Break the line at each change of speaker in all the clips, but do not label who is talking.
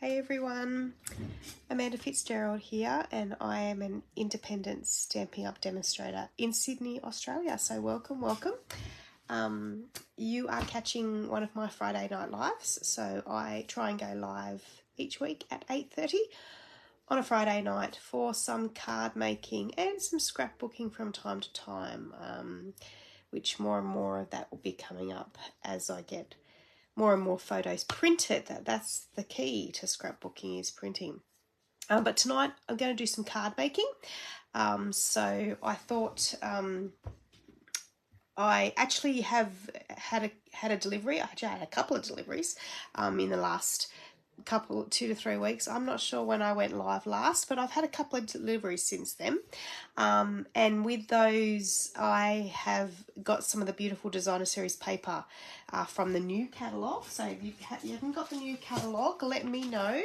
Hey everyone, Amanda Fitzgerald here, and I am an independent Stampin' Up demonstrator in Sydney, Australia. So welcome. You are catching one of my Friday night lives. So I try and go live each week at 8:30 on a Friday night for some card making and some scrapbooking from time to time, which more and more of that will be coming up as I get more and more photos printed. That's the key to scrapbooking, is printing. But tonight I'm going to do some card making. So I thought I actually have had a delivery. I actually had a couple of deliveries in the last 2 to 3 weeks. I'm not sure when I went live last, but I've had a couple of deliveries since then. And with those, I have got some of the beautiful designer series paper from the new catalogue. So if you haven't got the new catalogue, let me know.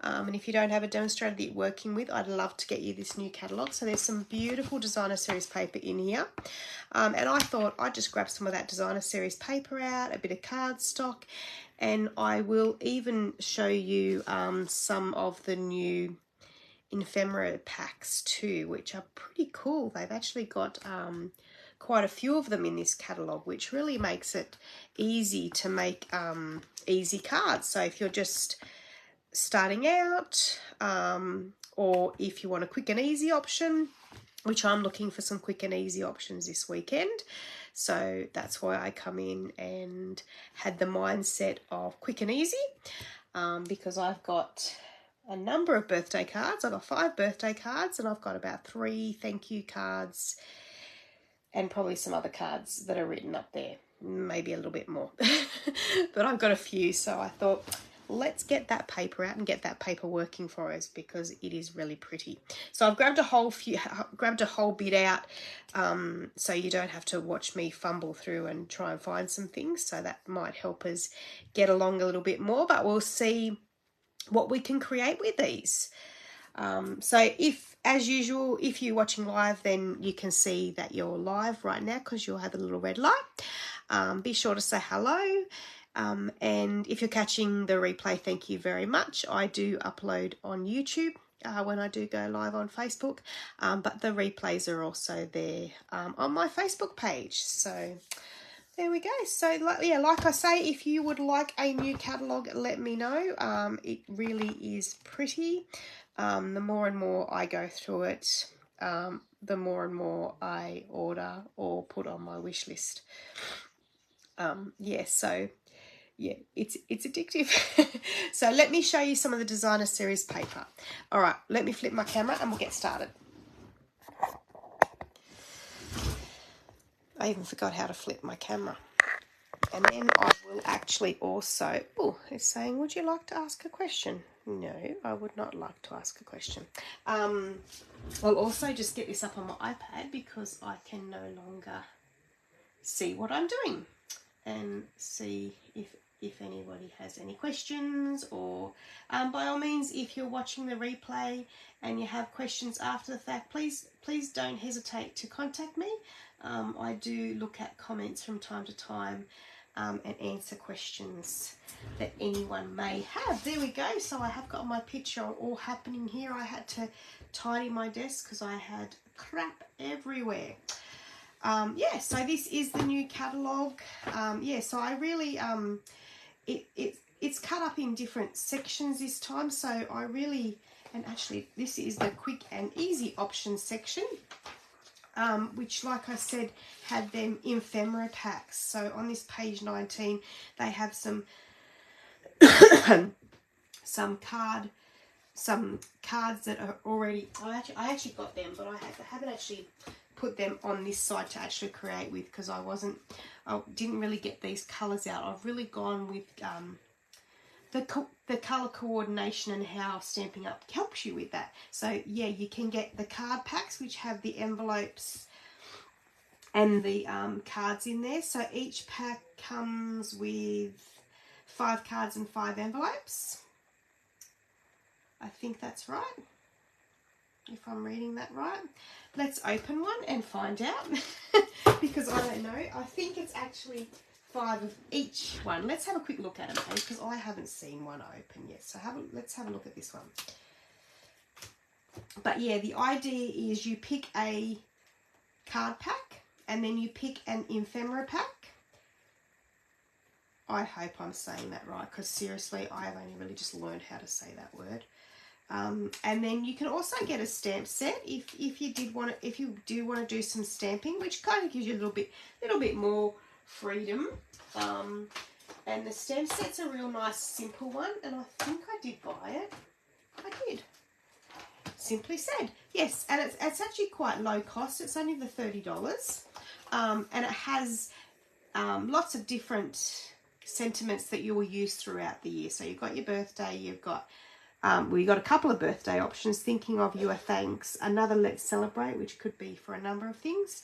And if you don't have a demonstrator that you're working with, I'd love to get you this new catalogue. So there's some beautiful designer series paper in here. And I thought I'd just grab some of that designer series paper out, a bit of cardstock, and I will even show you some of the new ephemera packs too, which are pretty cool. They've actually got quite a few of them in this catalogue, which really makes it easy to make easy cards. So if you're just starting out, or if you want a quick and easy option, which I'm looking for some quick and easy options this weekend. So that's why I come in and had the mindset of quick and easy, because I've got a number of birthday cards. I've got 5 birthday cards, and I've got about 3 thank you cards, and probably some other cards that are written up there, maybe a little bit more. But I've got a few, so I thought, let's get that paper out and get that paper working for us, because it is really pretty. So I've grabbed a whole bit out, so you don't have to watch me fumble through and try and find some things. So that might help us get along a little bit more, but we'll see what we can create with these. So as usual, if you're watching live, then you can see that you're live right now because you'll have a little red light. Be sure to say hello. And if you're catching the replay, thank you very much. I do upload on YouTube when I do go live on Facebook, but the replays are also there on my Facebook page. So there we go. So like I say, if you would like a new catalogue, let me know. It really is pretty. The more and more I go through it, the more and more I order or put on my wish list. Yeah, it's addictive. So let me show you some of the designer series paper. All right, let me flip my camera and we'll get started. I even forgot how to flip my camera. And then I will actually also, it's saying, would you like to ask a question? No, I would not like to ask a question. I'll also just get this up on my iPad because I can no longer see what I'm doing and see if anybody has any questions, or by all means, if you're watching the replay and you have questions after the fact, please don't hesitate to contact me. I do look at comments from time to time and answer questions that anyone may have. There we go. So I have got my picture all happening here. I had to tidy my desk because I had crap everywhere. So this is the new catalogue. So I really, it's cut up in different sections this time. So I really, and actually this is the quick and easy options section, which, like I said, had them ephemera packs. So on this page 19, they have some some cards that are already, I actually got them, but I haven't actually put them on this side to actually create with, because I didn't really get these colours out. I've really gone with the colour coordination and how Stampin' Up helps you with that. So yeah, you can get the card packs, which have the envelopes and the cards in there. So each pack comes with 5 cards and 5 envelopes. I think that's right, if I'm reading that right. Let's open one and find out because I don't know. I think it's actually 5 of each one. Let's have a quick look at them, because I haven't seen one open yet. So let's have a look at this one. But yeah, the idea is you pick a card pack and then you pick an ephemera pack. I hope I'm saying that right, because seriously, I've only really just learned how to say that word. And then you can also get a stamp set if you do want to do some stamping, which kind of gives you a little bit more freedom. And the stamp set's a real nice simple one, and I think I did buy it. I did. Simply Said, yes, and it's actually quite low cost. It's only the $30, and it has lots of different sentiments that you will use throughout the year. So you've got your birthday, you've got well, you've got a couple of birthday options, thinking of you, a thanks, another let's celebrate, which could be for a number of things,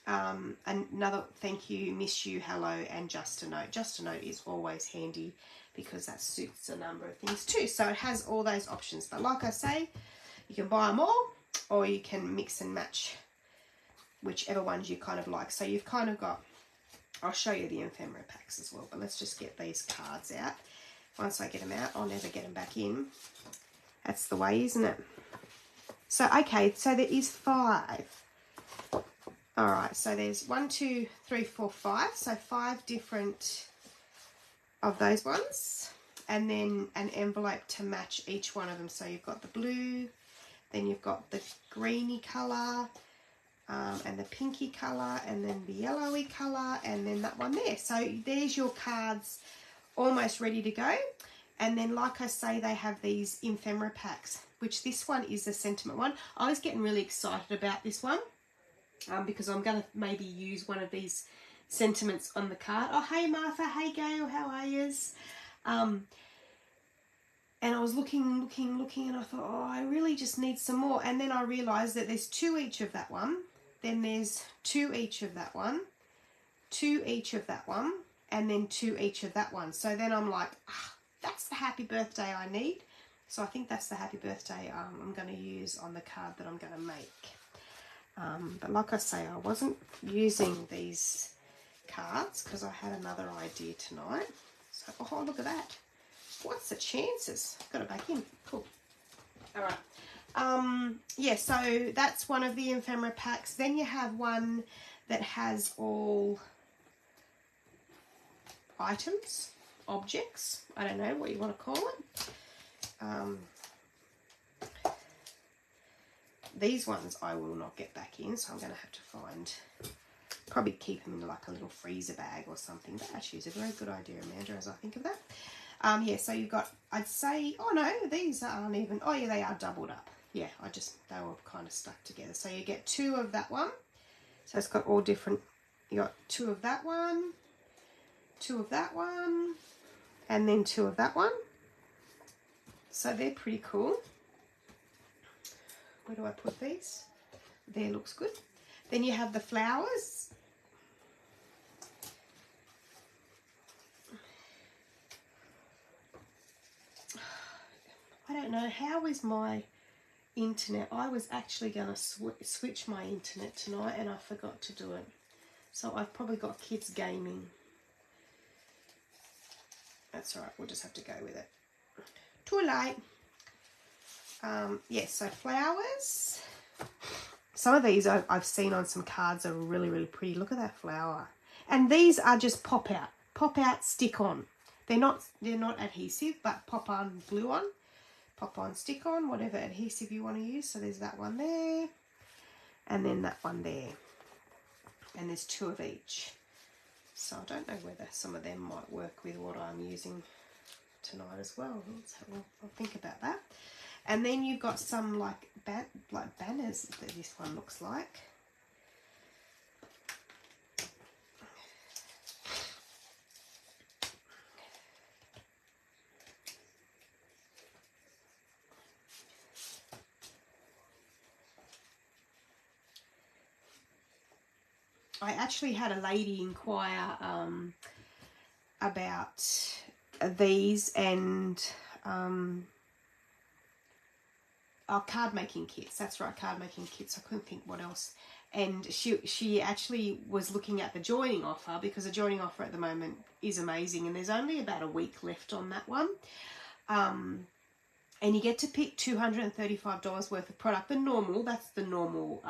another thank you, miss you, hello, and just a note. Just a note is always handy because that suits a number of things too. So it has all those options, but like I say, you can buy them all, or you can mix and match whichever ones you kind of like. So you've kind of got, I'll show you the ephemera packs as well, but let's just get these cards out. Once I get them out, I'll never get them back in. That's the way, isn't it? So, okay, so there is 5. All right, so there's 1, 2, 3, 4, 5. So 5 different of those ones. And then an envelope to match each one of them. So you've got the blue, then you've got the greeny colour, and the pinky colour, and then the yellowy colour, and then that one there. So there's your cards almost ready to go. And then, like I say, they have these ephemera packs, which this one is a sentiment one. I was getting really excited about this one because I'm going to maybe use one of these sentiments on the card. Oh, hey Martha, hey Gail, how are yous? And I was looking, and I thought, oh, I really just need some more. And then I realised that there's 2 each of that one. Then there's 2 each of that one, 2 each of that one, and then 2 each of that one. So then I'm like, that's the happy birthday I need. So I think that's the happy birthday I'm going to use on the card that I'm going to make. But like I say, I wasn't using these cards because I had another idea tonight. So, oh, look at that. What's the chances? Got it back in. Cool. All right. Yeah, so that's one of the ephemera packs. Then you have one that has all items, objects, I don't know what you want to call it. These ones I will not get back in, so I'm going to have to probably keep them in like a little freezer bag or something. That actually is a very good idea, Amanda, as I think of that. Yeah, so you've got, I'd say, oh no, these aren't even, oh yeah, they are doubled up. Yeah, they were kind of stuck together. So you get 2 of that one. So it's got all different, you got 2 of that one, 2 of that one, and then 2 of that one. So they're pretty cool. Where do I put these? There, looks good. Then you have the flowers. I don't know, how is my internet? I was actually going to switch my internet tonight and I forgot to do it. So I've probably got kids gaming. That's all right, we'll just have to go with it. Too late. Yeah, so flowers. Some of these I've seen on some cards are really, really pretty. Look at that flower. And these are just pop out, stick on. They're not adhesive, but pop on, glue on, pop on, stick on, whatever adhesive you want to use. So there's that one there, and then that one there. And there's 2 of each. So I don't know whether some of them might work with what I'm using tonight as well. I'll think about that. And then you've got some like banners that this one looks like. I actually had a lady inquire about these and card making kits. That's right, card making kits. I couldn't think what else. and she actually was looking at the joining offer, because the joining offer at the moment is amazing, and there's only about a week left on that one. And you get to pick $235 worth of product. That's the normal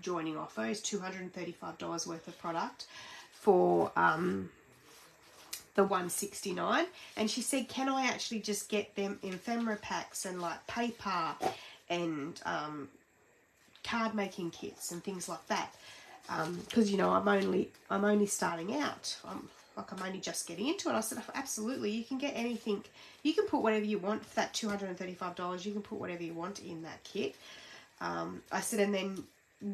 joining offer is $235 worth of product for the $169. And she said, can I actually just get them ephemera packs and like paper and card making kits and things like that? Because you know, I'm only starting out. I'm only just getting into it. I said, absolutely, you can get anything. You can put whatever you want for that $235. You can put whatever you want in that kit. I said, and then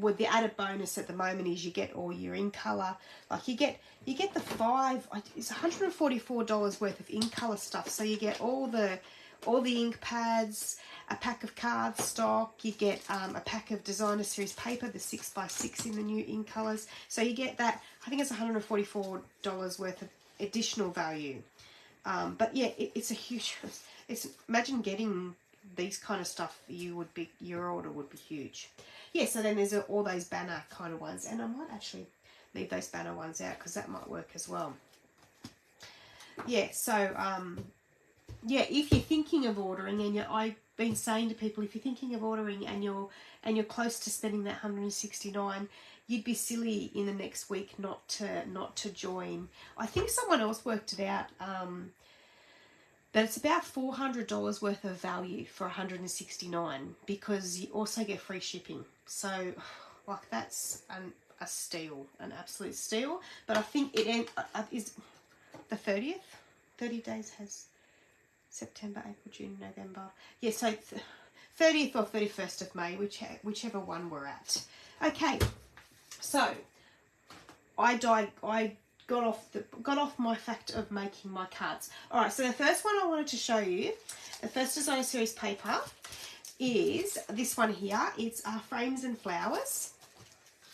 with the added bonus at the moment is you get all your in color. Like you get it's $144 worth of in color stuff. So you get all the ink pads, a pack of cardstock. You get a pack of designer series paper, the 6x6 in the new in colors. So you get that. I think it's $144 worth of additional value. But yeah, it's a huge. Imagine getting these kind of stuff. Your order would be huge. Yeah. So then there's all those banner kind of ones, and I might actually leave those banner ones out because that might work as well. Yeah. So yeah, if you're thinking of ordering, and I've been saying to people, if you're thinking of ordering and you're close to spending that $169, you'd be silly in the next week not to join. I think someone else worked it out that it's about $400 worth of value for $169, because you also get free shipping. So like that's a steal, an absolute steal. But I think it is the 30th. 30 days has September, April, June, November. Yeah, so 30th or 31st of May, whichever one we're at. Okay, so I got off my fact of making my cards. All right, so the first one I wanted to show you, the first designer series paper, is this one here. It's Frames and Flowers.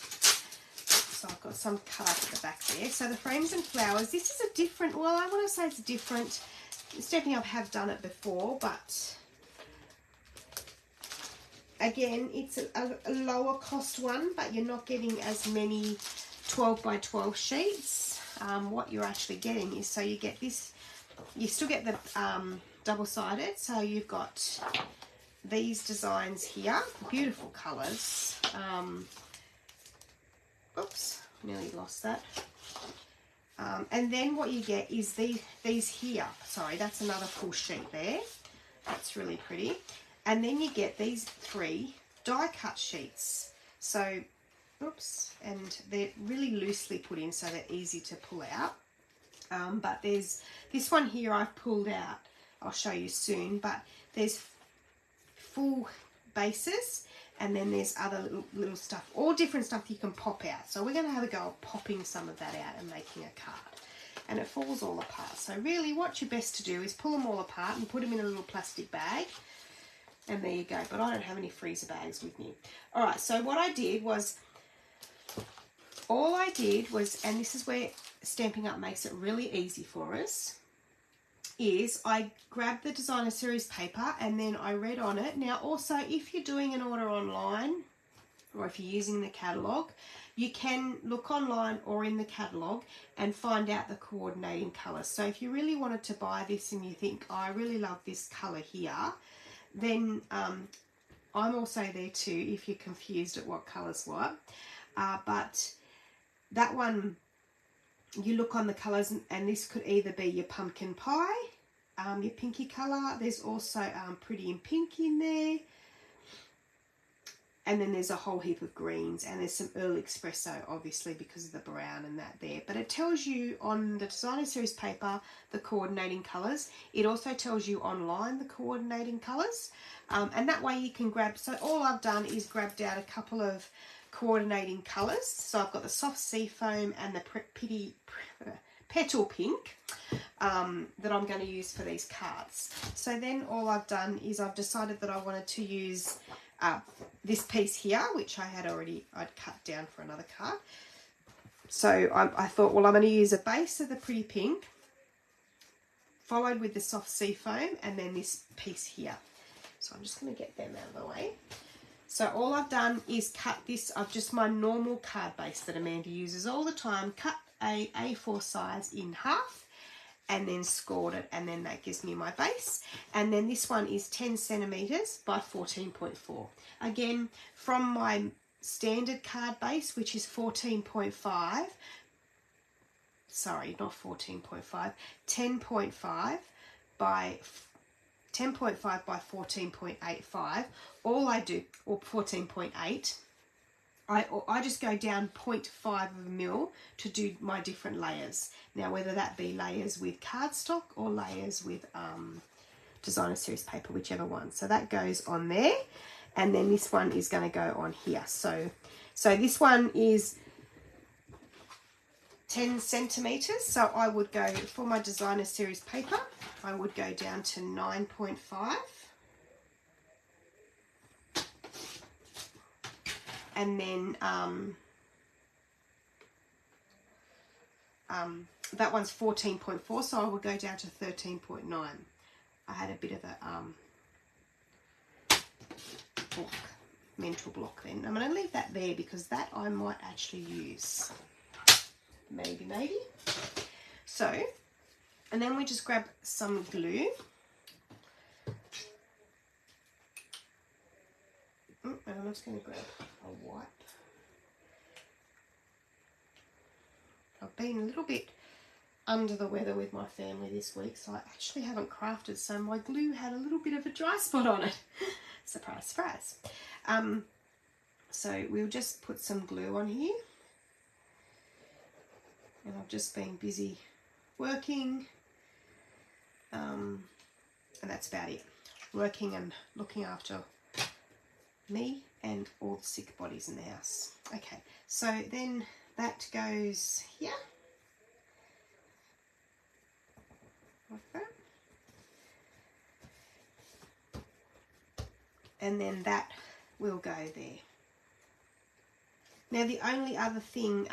So I've got some cut up at the back there. So the Frames and Flowers, this is a different, well, I want to say it's a different, Stampin' Up have done it before, but again, it's a lower cost one, but you're not getting as many 12 by 12 sheets. What you're actually getting is, so you get this, you still get the double-sided, so you've got these designs here, beautiful colours. Oops, nearly lost that. And then what you get is these here. Sorry, that's another full sheet there. That's really pretty. And then you get these 3 die-cut sheets. So, oops, and they're really loosely put in, so they're easy to pull out. But there's this one here I've pulled out. I'll show you soon. But there's full bases, and then there's other little stuff, all different stuff you can pop out. So we're going to have a go at popping some of that out and making a card. And it falls all apart. So really what you're best to do is pull them all apart and put them in a little plastic bag. And there you go. But I don't have any freezer bags with me. All right, so what I did was, and this is where Stampin' Up makes it really easy for us, is I grabbed the designer series paper and then I read on it. Now also, if you're doing an order online or if you're using the catalogue, you can look online or in the catalogue and find out the coordinating colours. So if you really wanted to buy this and you think, oh, I really love this colour here, then I'm also there too if you're confused at what colour's what. But that one, you look on the colours, and this could either be your pumpkin pie, your pinky colour. There's also Pretty in Pink in there. And then there's a whole heap of greens, and there's some Earl Espresso, obviously, because of the brown and that there. But it tells you on the designer series paper the coordinating colours. It also tells you online the coordinating colours. And that way you can grab, so all I've done is grabbed out a couple of coordinating colours. So I've got the soft seafoam and the petal pink that I'm going to use for these cards. So then all I've done is I've decided that I wanted to use this piece here, which I'd cut down for another card. So I thought, well, I'm going to use a base of the pretty pink, followed with the soft seafoam, and then this piece here. So I'm just going to get them out of the way. So all I've done is cut this. I've just my normal card base that Amanda uses all the time. Cut a A4 size in half and then scored it, and then that gives me my base. And then this one is 10 centimeters by 14.4. Again, from my standard card base, which is 14.5, sorry, not 14.5, 10.5 by 10.5 by 14.85. All I do, or 14.8, I just go down 0.5 of a mil to do my different layers. Now, whether that be layers with cardstock or layers with designer series paper, whichever one. So that goes on there, and then this one is going to go on here. So this one is 10 centimeters. So I would go, for my designer series paper, I would go down to 9.5. And then that one's 14.4, so I would go down to 13.9. I had a bit of a mental block then. I'm going to leave that there because that I might actually use. Maybe. So, and then we just grab some glue. And I'm just going to grab a wipe. I've been a little bit under the weather with my family this week, so I actually haven't crafted, so my glue had a little bit of a dry spot on it. Surprise, surprise. So we'll just put some glue on here. And I've just been busy working, and that's about it. Working and looking after me and all the sick bodies in the house. Okay, so then that goes here, like that. And then that will go there. Now the only other thing,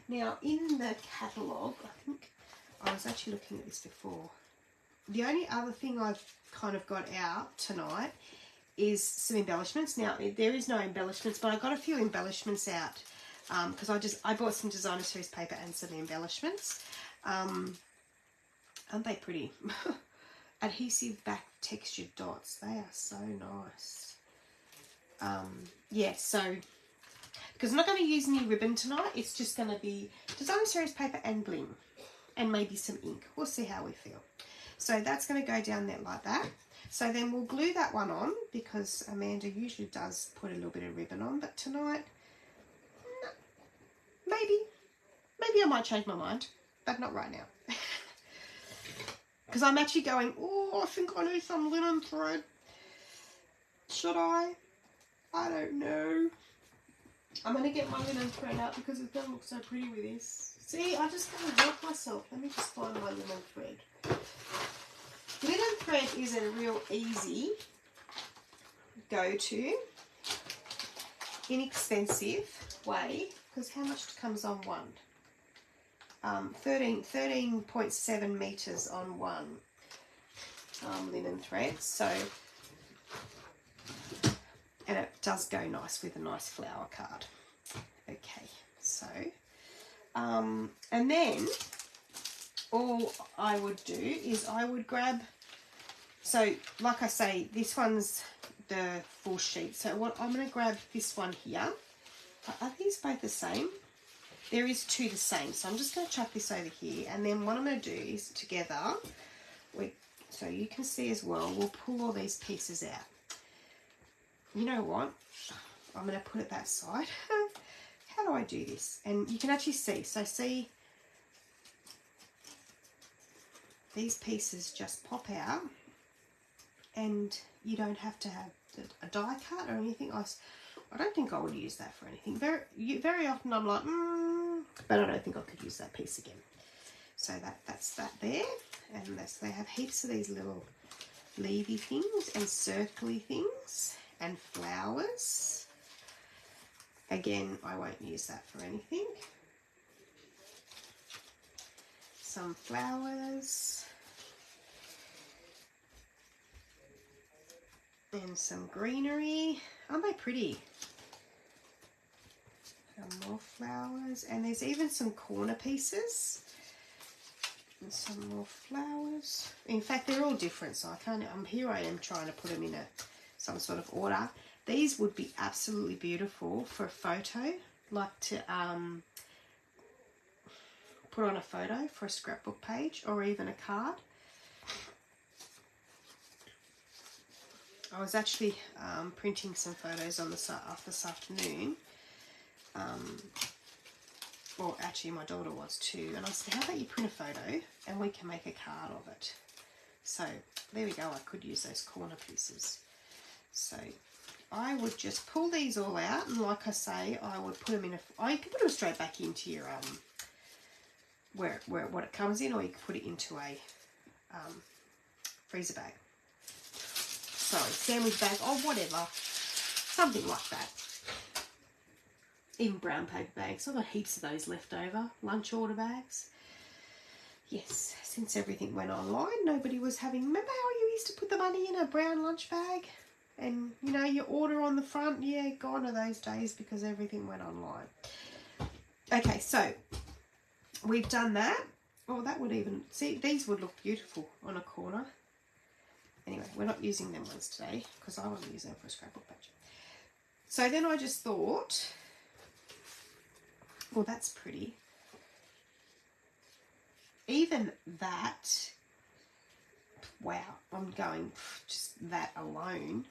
now in the catalogue, I think I was actually looking at this before. The only other thing I've kind of got out tonight is some embellishments. Now there is no embellishments, but I got a few embellishments out because I bought some designer series paper and some embellishments. Aren't they pretty? Adhesive back textured dots. They are so nice. Yeah, so because I'm not going to use any ribbon tonight, it's just going to be designer series paper and bling and maybe some ink. We'll see how we feel. So that's going to go down there like that. So then we'll glue that one on because Amanda usually does put a little bit of ribbon on, but tonight, no, maybe I might change my mind, but not right now. Because I'm actually going, oh, I think I need some linen thread. Should I? I don't know. I'm going to get my linen thread out because it's going to look so pretty with this. See, I just got to work myself. Let me just find my linen thread. Linen thread is a real easy go-to, inexpensive way, because how much comes on one? 13.7 meters on one linen thread. So, and it does go nice with a nice flower card. Okay, so, and then all I would do is I would grab, so like I say, this one's the full sheet. So what I'm going to grab this one here. Are these both the same? There is two the same, so I'm just going to chuck this over here, and then what I'm going to do is together, so you can see as well, we'll pull all these pieces out. You know what? I'm going to put it that side. How do I do this? And you can actually see, so see, these pieces just pop out, and you don't have to have a die cut or anything else. I don't think I would use that for anything. Very often I'm like, but I don't think I could use that piece again. So that's that there. And they have heaps of these little leafy things and circly things and flowers. Again, I won't use that for anything. Some flowers. And some greenery. Aren't they pretty? And more flowers. And there's even some corner pieces. And some more flowers. In fact, they're all different, so I can't. Here I am trying to put them in some sort of order. These would be absolutely beautiful for a photo, like to put on a photo for a scrapbook page or even a card. I was actually printing some photos on this afternoon. Well, actually my daughter was too, and I said, how about you print a photo and we can make a card of it. So there we go, I could use those corner pieces. So I would just pull these all out, and like I say, I would put them in you can put them straight back into your where what it comes in, or you can put it into a freezer bag. Sorry, sandwich bag or whatever, something like that. Even brown paper bags. I've got heaps of those left over. Lunch order bags. Yes, since everything went online, nobody was having... Remember how you used to put the money in a brown lunch bag? And, you know, your order on the front? Yeah, gone are those days because everything went online. Okay, so we've done that. Oh, that would even... See, these would look beautiful on a corner. Anyway, we're not using them ones today because I want to use them for a scrapbook page. So then I just thought... Well, that's pretty. Even that, wow, I'm going just that alone.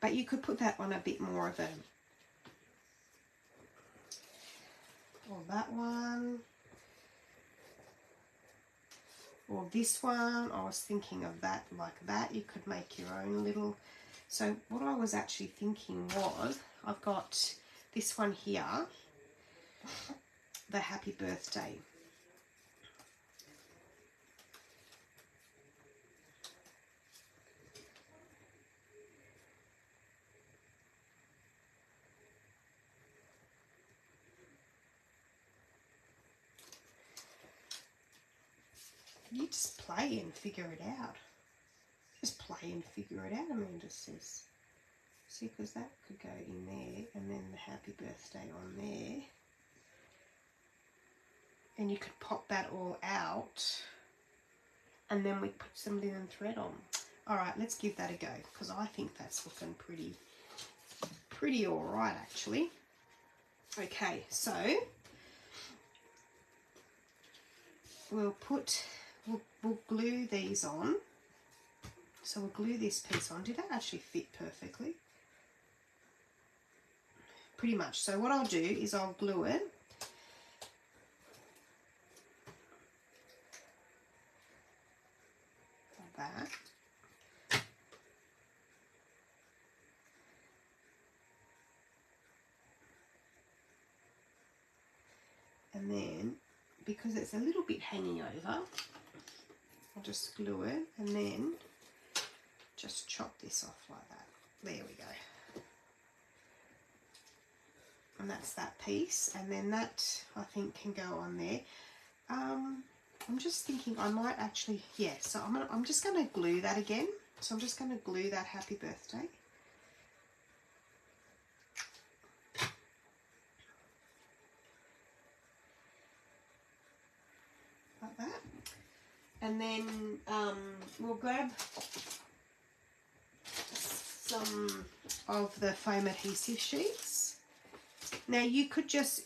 But you could put that on a bit more of a, or that one, or this one. I was thinking of that like that. You could make your own little. So what I was actually thinking was, I've got this one here, the happy birthday. You just play and figure it out. Just play and figure it out, Amanda says. See, because that could go in there, and then the happy birthday on there. And you could pop that all out, and then we put some linen thread on. All right, let's give that a go, because I think that's looking pretty all right, actually. Okay, so we'll glue these on. So we'll glue this piece on. Did that actually fit perfectly? Pretty much. So what I'll do is I'll glue it. Like that. And then, because it's a little bit hanging over, I'll just glue it and then just chop this off like that. There we go. And that's that piece, and then that I think can go on there. I'm just thinking I might actually, yeah, so I'm just going to glue that again. So I'm just going to glue that happy birthday. Like that. And then we'll grab some of the foam adhesive sheets. Now you could just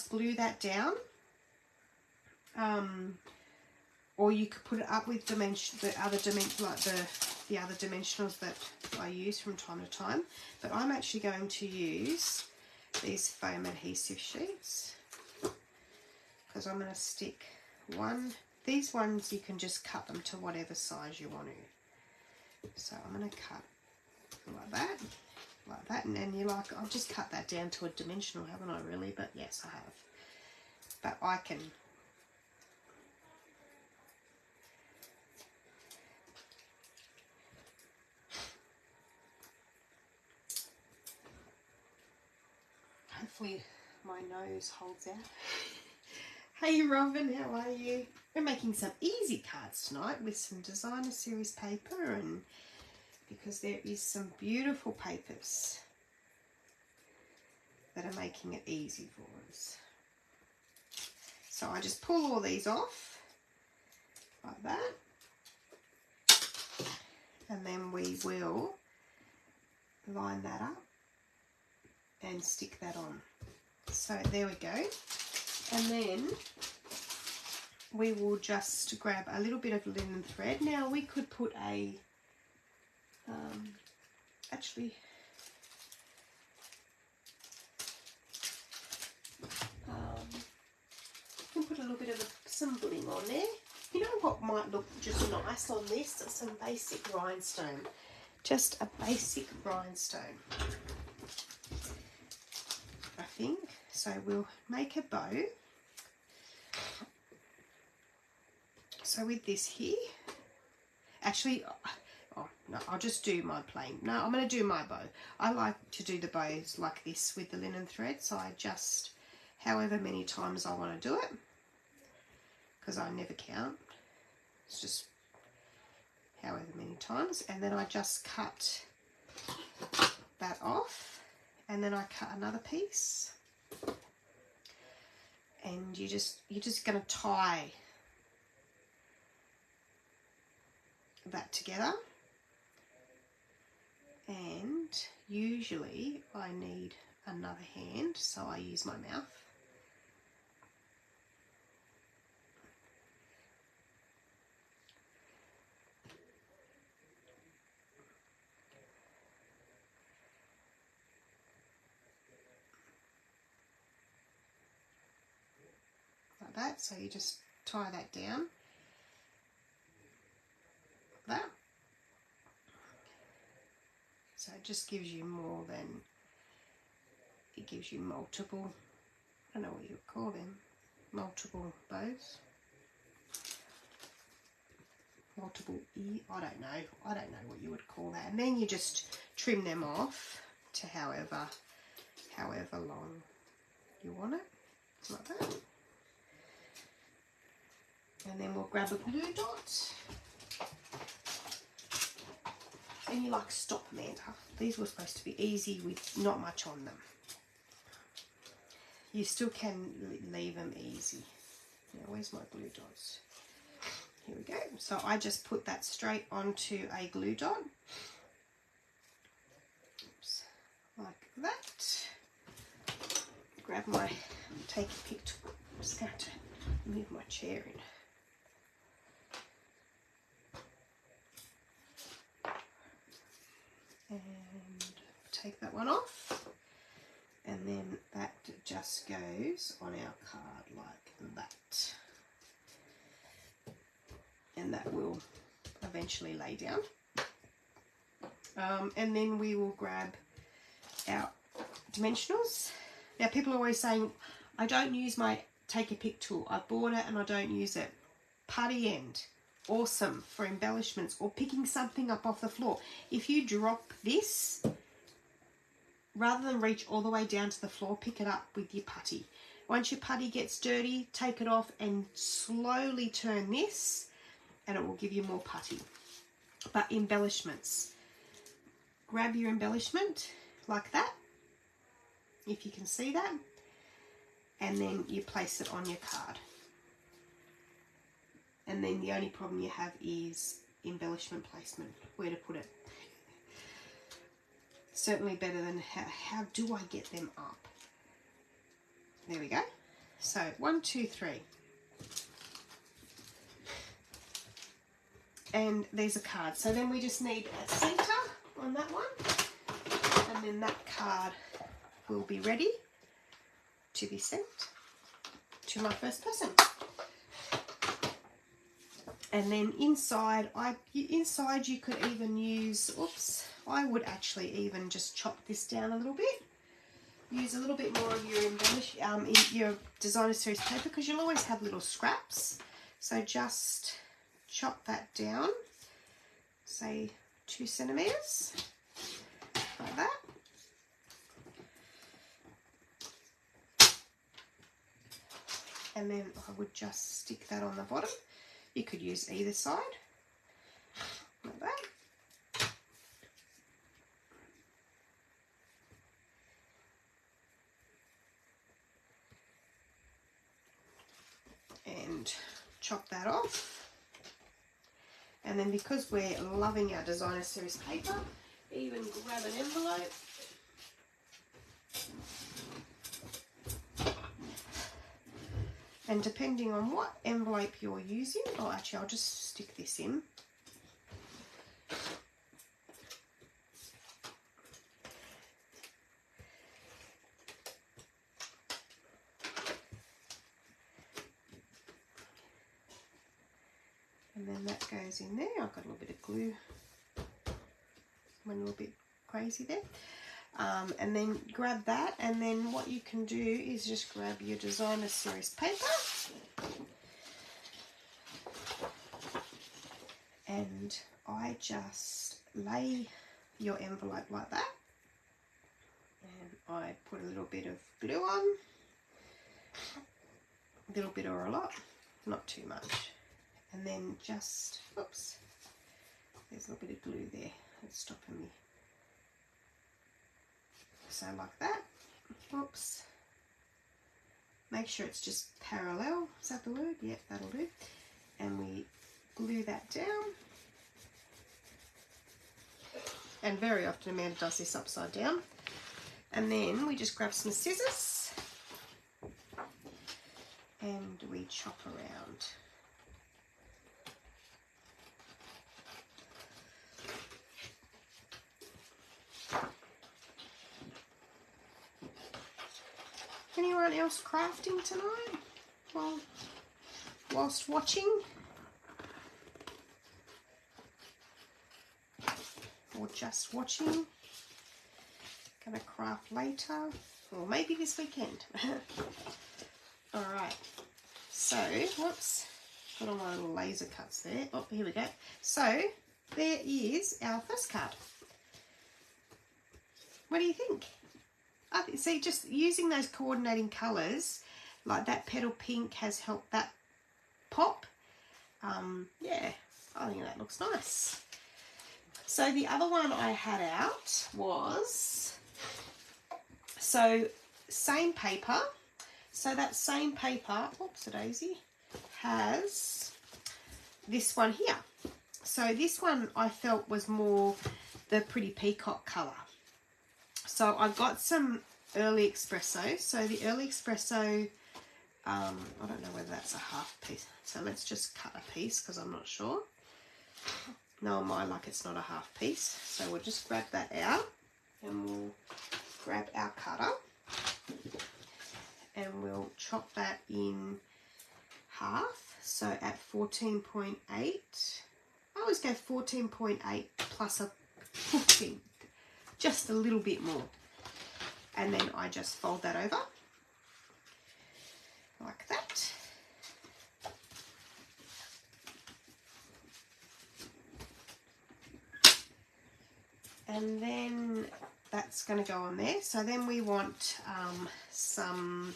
glue that down, or you could put it up with the other dimensionals that I use from time to time. But I'm actually going to use these foam adhesive sheets because I'm going to stick one. These ones you can just cut them to whatever size you want to. So I'm going to cut like that. Like that, and then you're like, I've just cut that down to a dimensional, haven't I really? But yes, I have. But I can hopefully my nose holds out. Hey Robin, how are you? We're making some easy cards tonight with some designer series paper, and because there is some beautiful papers that are making it easy for us. So I just pull all these off like that, and then we will line that up and stick that on. So there we go. And then we will just grab a little bit of linen thread. Now we could put a, actually, you can put a little bit of some bling on there. You know what might look just nice on this? Some basic rhinestone. Just a basic rhinestone, I think. So we'll make a bow. So with this here, actually, oh no, I'll just do my plain. No, I'm going to do my bow. I like to do the bows like this with the linen thread. So I just, however many times I want to do it, because I never count. It's just however many times. And then I just cut that off. And then I cut another piece. And you're just going to tie that together. And usually I need another hand, so I use my mouth. Like that, so you just tie that down. Like that. So it just gives you more than, it gives you multiple, I don't know what you would call them, multiple bows. Multiple I don't know what you would call that. And then you just trim them off to however long you want it, like that. And then we'll grab a glue dot. And you like, stop, Amanda. These were supposed to be easy with not much on them. You still can leave them easy. Now, where's my glue dots? Here we go. So I just put that straight onto a glue dot. Oops, like that. Grab my, take a pick tool. I'm just going to move my chair in. And take that one off, and then that just goes on our card like that, and that will eventually lay down. And then we will grab our dimensionals. Now people are always saying, I don't use my take a pick tool, I bought it and I don't use it. Putty end. Awesome for embellishments or picking something up off the floor. If you drop this, rather than reach all the way down to the floor, pick it up with your putty. Once your putty gets dirty, take it off and slowly turn this, and it will give you more putty. But embellishments, grab your embellishment like that, if you can see that, and then you place it on your card. And then the only problem you have is embellishment placement, where to put it. Certainly better than how do I get them up? There we go. So 1, 2, 3. And there's a card. So then we just need a center on that one. And then that card will be ready to be sent to my first person. And then inside, you could even use, oops, I would actually even just chop this down a little bit. Use a little bit more of your in your designer series paper, because you'll always have little scraps. So just chop that down, say 2 centimeters, like that. and then I would just stick that on the bottom. You could use either side, like that. And chop that off. And then because we're loving our designer series paper, even grab an envelope. And depending on what envelope you're using, oh actually I'll just stick this in. And then that goes in there. I've got a little bit of glue. Went a little bit crazy there. And then grab that, and then what you can do is just grab your designer series paper and I just lay your envelope like that, and I put a little bit of glue on, a little bit or a lot, not too much, and then just, oops, there's a little bit of glue there that's stopping me. So like that, oops, make sure it's just parallel, is that the word? Yep, that'll do. And we glue that down. And very often Amanda does this upside down. And then we just grab some scissors and we chop around. Anyone else crafting tonight whilst watching? Or just watching? Gonna craft later, or maybe this weekend. Alright, so, whoops, got all my little laser cuts there. Oh, here we go. So, there is our first card. What do you think? See, just using those coordinating colours, like that petal pink has helped that pop. Yeah, I think that looks nice. So the other one I had out was, so same paper. So that same paper, oops, a daisy, has this one here. So this one I felt was more the Pretty Peacock colour. So I got some early espresso. So the early espresso, I don't know whether that's a half piece. So let's just cut a piece because I'm not sure. No, my luck, it's not a half piece. So we'll just grab that out and we'll grab our cutter and we'll chop that in half. So at 14.8, I always go 14.8 plus a 14. Just a little bit more, and then I just fold that over like that. And then that's going to go on there. So then we want some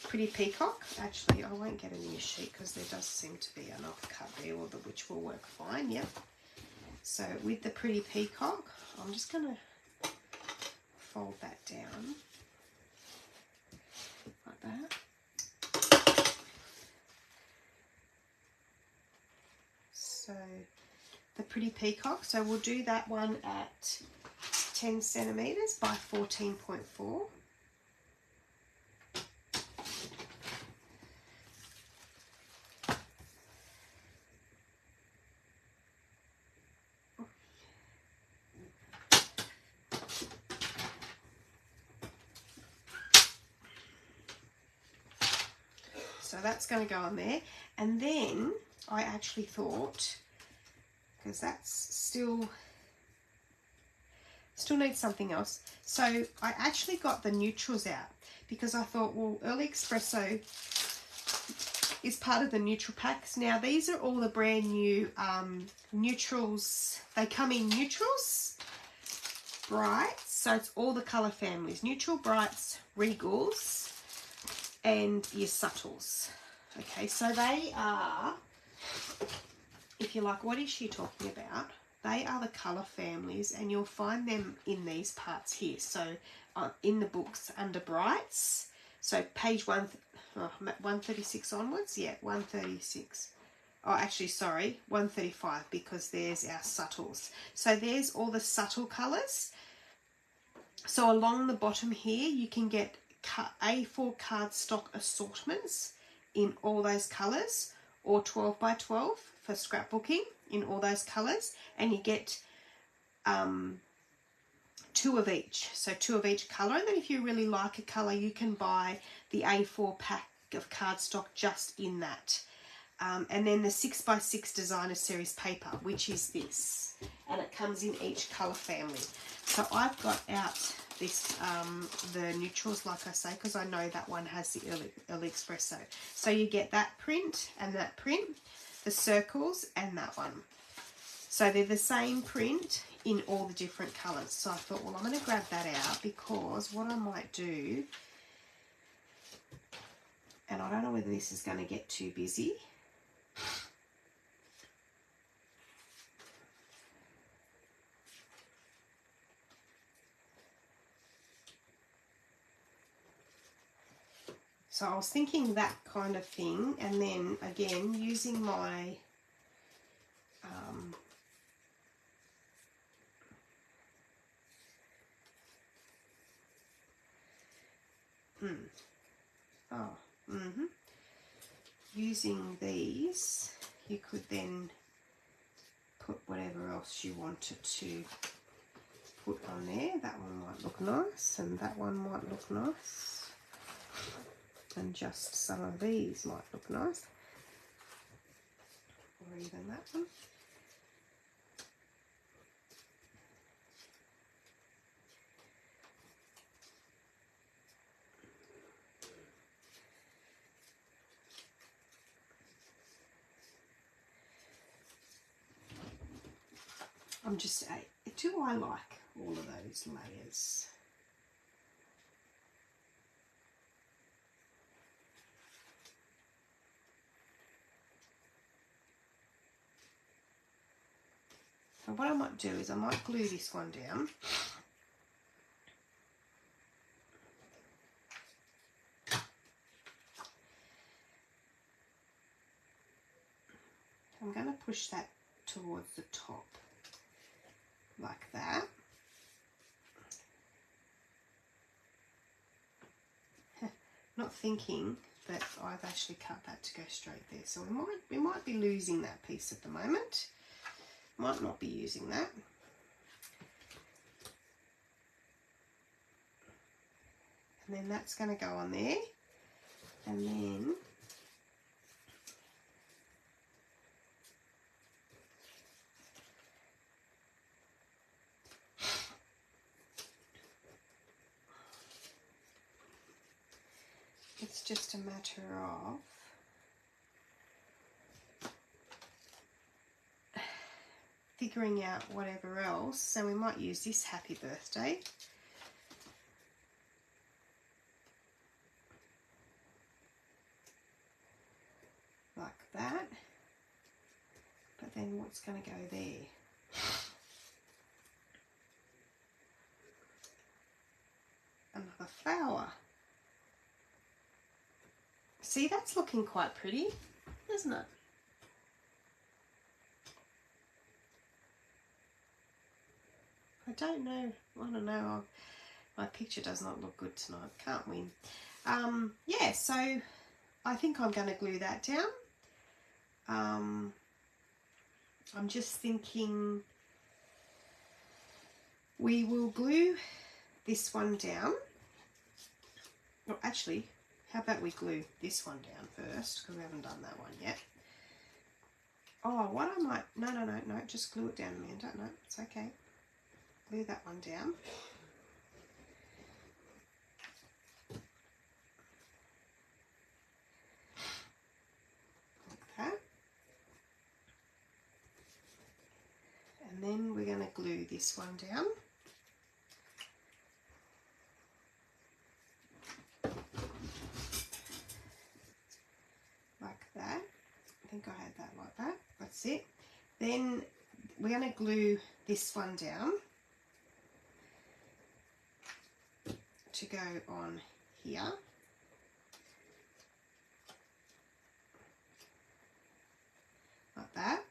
Pretty Peacock. Actually, I won't get a new sheet because there does seem to be enough cut there, which will work fine. Yep. So with the Pretty Peacock, I'm just going to fold that down like that. So the Pretty Peacock, so we'll do that one at 10 centimetres by 14.4. So that's going to go on there. And then I actually thought, because that's still needs something else. So I actually got the neutrals out because I thought, well, Early Espresso is part of the neutral packs. Now these are all the brand new neutrals. They come in neutrals, brights, so it's all the colour families. Neutral, brights, regals. and your subtles. Okay, so they are, if you're like, what is she talking about? They are the colour families, and you'll find them in these parts here. So in the books under Brights, so page 136 onwards, yeah, 136. Oh, actually, sorry, 135, because there's our subtles. So there's all the subtle colours. So along the bottom here, you can get A4 cardstock assortments in all those colours, or 12 by 12 for scrapbooking in all those colours, and you get 2 of each, so 2 of each colour. And then if you really like a colour, you can buy the A4 pack of cardstock just in that. And then the 6 by 6 designer series paper, which is this, and it comes in each colour family. So I've got out this the neutrals, like I say, because I know that one has the early espresso. So you get that print and that print, the circles and that one. So they're the same print in all the different colours. So I thought, well, I'm going to grab that out, because what I might do, and I don't know whether this is going to get too busy, so I was thinking that kind of thing, and then again using my using these, you could then put whatever else you wanted to put on there. That one might look nice, and that one might look nice, and just some of these might look nice, or even that one. I'm just, do I like all of those layers? So what I might do is I might glue this one down. I'm going to push that towards the top like that. Not thinking that I've actually cut that to go straight there, so we might be losing that piece at the moment. Might not be using that. And then that's going to go on there, and then it's just a matter of figuring out whatever else. So we might use this happy birthday. Like that. But then what's going to go there? Another flower. See, that's looking quite pretty, isn't it? I don't know. My picture does not look good tonight. Can't win. Yeah, so I think I'm going to glue that down. I'm just thinking we will glue this one down. Well, actually, how about we glue this one down first, because we haven't done that one yet. Oh, what I might... No, just glue it down, Amanda. No, it's okay. Glue that one down. Like that. And then we're going to glue this one down. think I had that like that. That's it. Then we're going to glue this one down to go on here. Like that.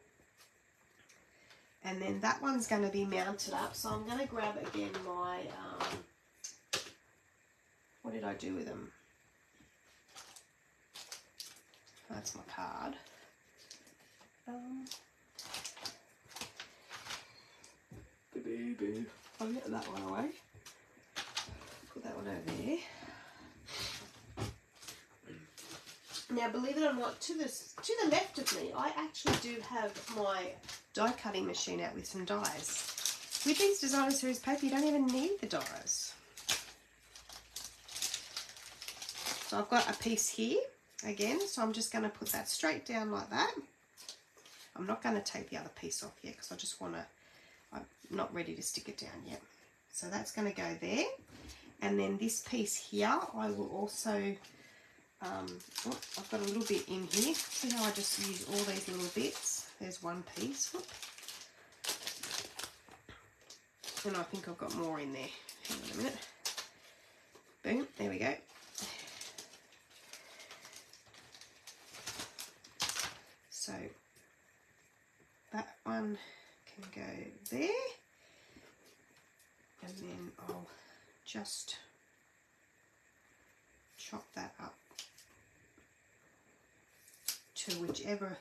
And then that one's going to be mounted up. So I'm going to grab again my, what did I do with them? That's my card. I'll get that one away. Put that one over there. Now, believe it or not, to the left of me, I actually do have my die cutting machine out with some dies. With these designer series paper, you don't even need the dies. So I've got a piece here again, so I'm just going to put that straight down like that. I'm not going to take the other piece off yet because I just want to, I'm not ready to stick it down yet. So that's going to go there. And then this piece here, I will also, I've got a little bit in here. See how I just use all these little bits? There's one piece. Whoop. And I think I've got more in there. Hang on a minute. Boom, there we go. So that one can go there. And then I'll just chop that up to whatever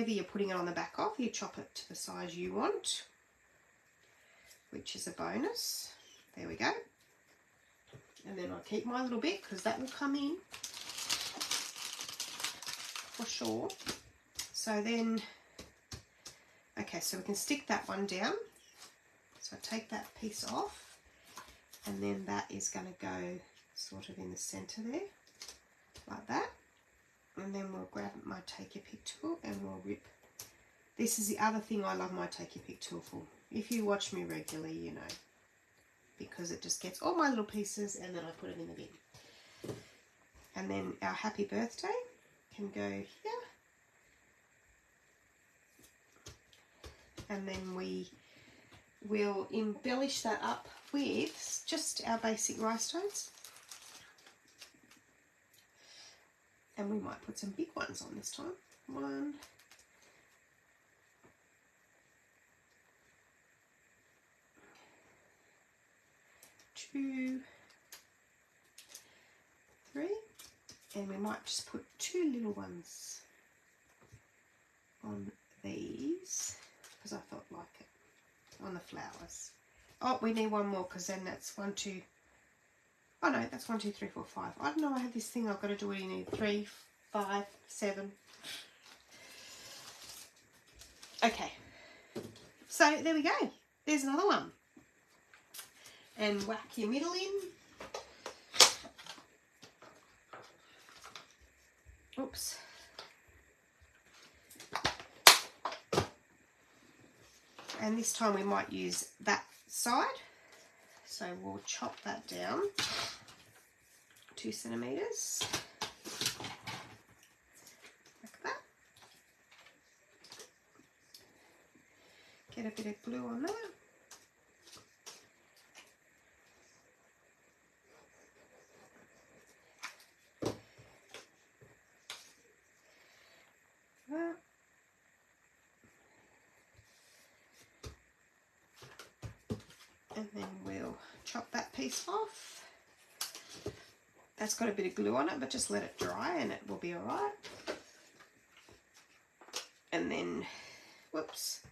you're putting it on the back of, you chop it to the size you want, which is a bonus. There we go. And then I'll keep my little bit because that will come in for sure. So then, okay, so we can stick that one down. So I take that piece off, and then that is going to go sort of in the center there, like that. And then we'll grab my take your pick tool and we'll rip. This is the other thing I love my take your pick tool for. If you watch me regularly, you know, because it just gets all my little pieces and then I put it in the bin. And then our happy birthday can go here. And then we will embellish that up with just our basic rhinestones. And we might put some big ones on this time. 1, 2, 3, and we might just put 2 little ones on these because I felt like it, on the flowers. Oh, we need one more because then that's 1, 2. Oh no, that's 1, 2, 3, 4, 5. I don't know, I have this thing I've got to do it in 3, 5, 7. Okay, so there we go. There's another one. And whack your middle in. Oops. And this time we might use that side. So we'll chop that down 2 centimeters. Like that. Get a bit of glue on that. And then we'll chop that piece off. That's got a bit of glue on it, but just let it dry and it will be alright. And then, whoops.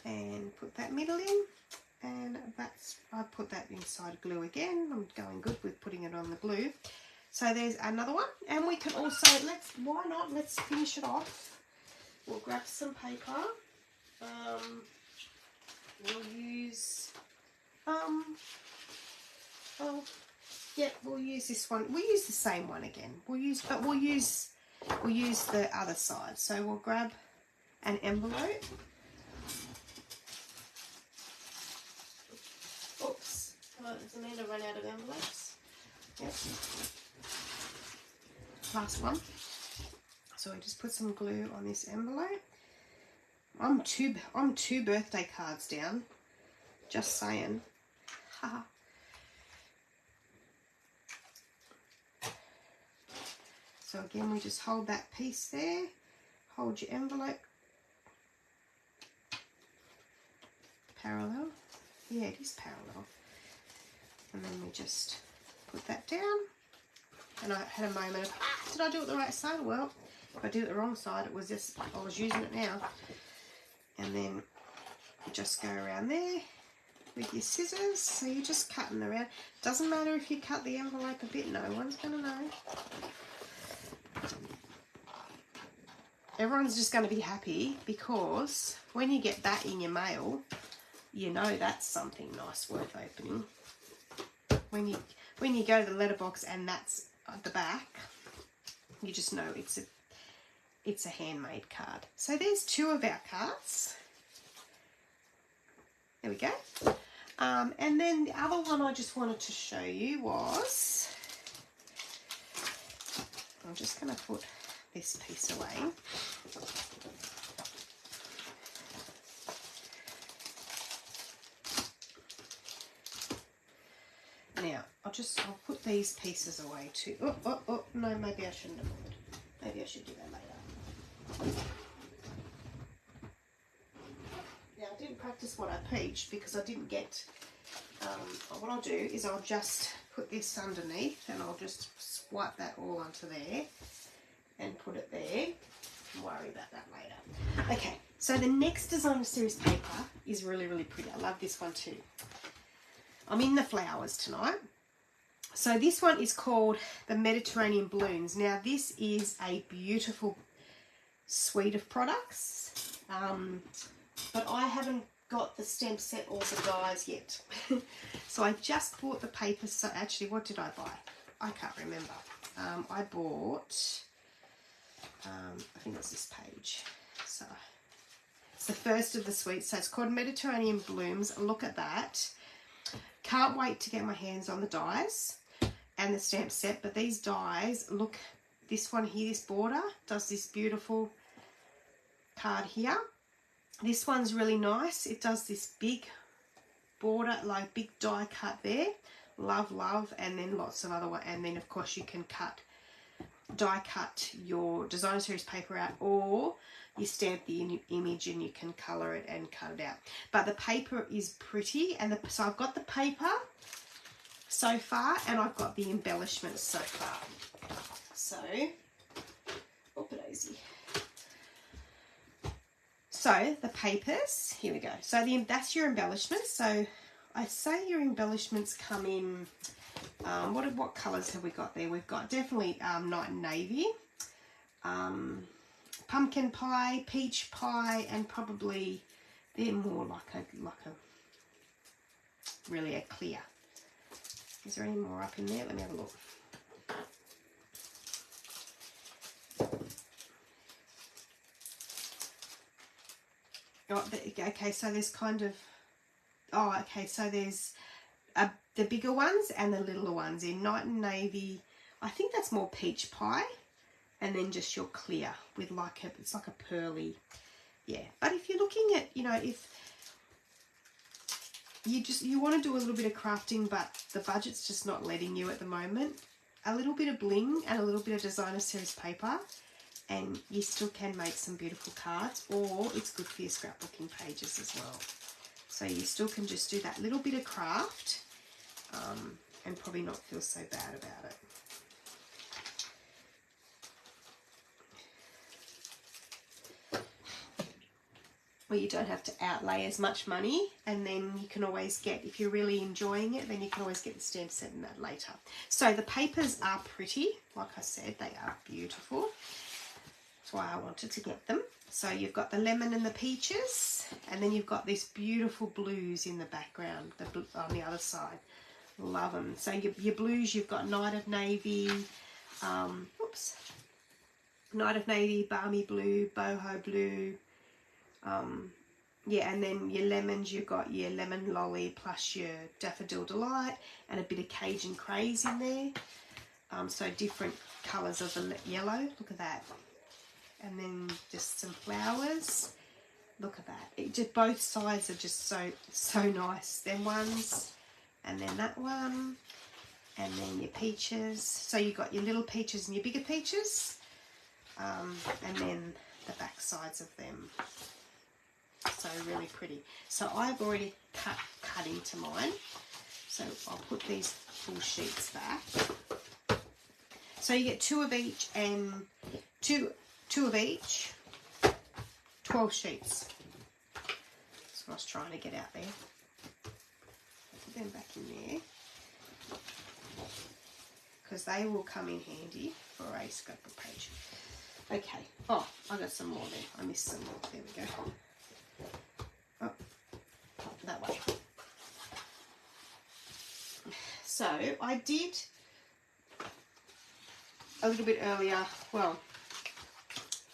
And put that middle in. And that's, I put that inside glue again. I'm going good with putting it on the glue. So there's another one, and we can also, let's finish it off. We'll grab some paper. We'll use, we'll use this one. We'll use the same one again. We'll use the other side. So we'll grab an envelope. Oops. Does Amanda run out of envelopes? Yep. Last one. So we just put some glue on this envelope. I'm two birthday cards down. Just saying. Haha. So again, we just hold that piece there. Hold your envelope parallel. Yeah, it is parallel. And then we just put that down. And I had a moment of, did I do it the right side? Well, if I did it the wrong side, it was just, I was using it now. And then you just go around there with your scissors. So you're just cutting around. Doesn't matter if you cut the envelope a bit, no one's going to know. Everyone's just going to be happy because when you get that in your mail, you know that's something nice worth opening. When you go to the letterbox and that's at the back, you just know it's a handmade card. So there's two of our cards. There we go. And then the other one I just wanted to show you was, I'm just going to put this piece away. Now, I'll put these pieces away too. Oh, no, maybe I shouldn't have bothered. Maybe I should do that later. Now, I didn't practice what I preached because I didn't get, what I'll do is I'll just put this underneath and I'll just swipe that all onto there and put it there. Don't worry about that later. Okay, so the next designer series paper is really, really pretty. I love this one too. I'm in the flowers tonight. So this one is called the Mediterranean Balloons. Now this is a beautiful suite of products, but I haven't got the stamp set or the dies yet. So I just bought the paper. So actually, what did I buy? I can't remember. I bought, I think it's this page. So it's the first of the suite. So it's called Mediterranean Blooms. Look at that. Can't wait to get my hands on the dies and the stamp set, but these dies, look, this one here, this border, does this beautiful card here. This one's really nice. It does this big border, like big die cut there. Love, love, and then lots of other one. And then, of course, you can die cut your designer series paper out, or you stamp the image and you can colour it and cut it out. But the paper is pretty, and so I've got the paper so far, and I've got the embellishments so far. So, oopsie. So the papers, here we go. So that's your embellishments. So I say your embellishments come in, what colours have we got there? We've got definitely night and navy, pumpkin pie, peach pie, and probably they're more like a really a clear. Is there any more up in there? Let me have a look. Oh, okay, so there's kind of, oh, okay, so there's the bigger ones and the littler ones in night and navy. I think that's more peach pie, and then just your clear with like it's like a pearly, yeah. But if you're looking at, you know, if you want to do a little bit of crafting, but the budget's just not letting you at the moment, a little bit of bling and a little bit of designer series paper, and you still can make some beautiful cards, or it's good for your scrapbooking pages as well. So you still can just do that little bit of craft and probably not feel so bad about it. Well, you don't have to outlay as much money, and then you can always get, if you're really enjoying it, then you can always get the stamp set in that later. So the papers are pretty, like I said, they are beautiful. That's why I wanted to get them. So you've got the lemon and the peaches, and then you've got these beautiful blues in the background, on the other side. Love them. So your blues, you've got Night of Navy, Night of Navy, Balmy Blue, Boho Blue, yeah, and then your lemons, you've got your lemon lolly plus your daffodil delight and a bit of Cajun craze in there. So different colours of the yellow. Look at that. And then just some flowers. Look at that. It just, both sides are just so nice. Them ones, and then that one, and then your peaches. So you got your little peaches and your bigger peaches, and then the back sides of them. So really pretty. So I've already cut into mine. So I'll put these full sheets back. So you get 2 of each and two of each, 12 sheets. That's what I was trying to get out there. Put them back in there because they will come in handy for a scrapbook page. Okay. Oh, I got some more there. I missed some more. There we go. Oh, that way. So I did a little bit earlier. Well,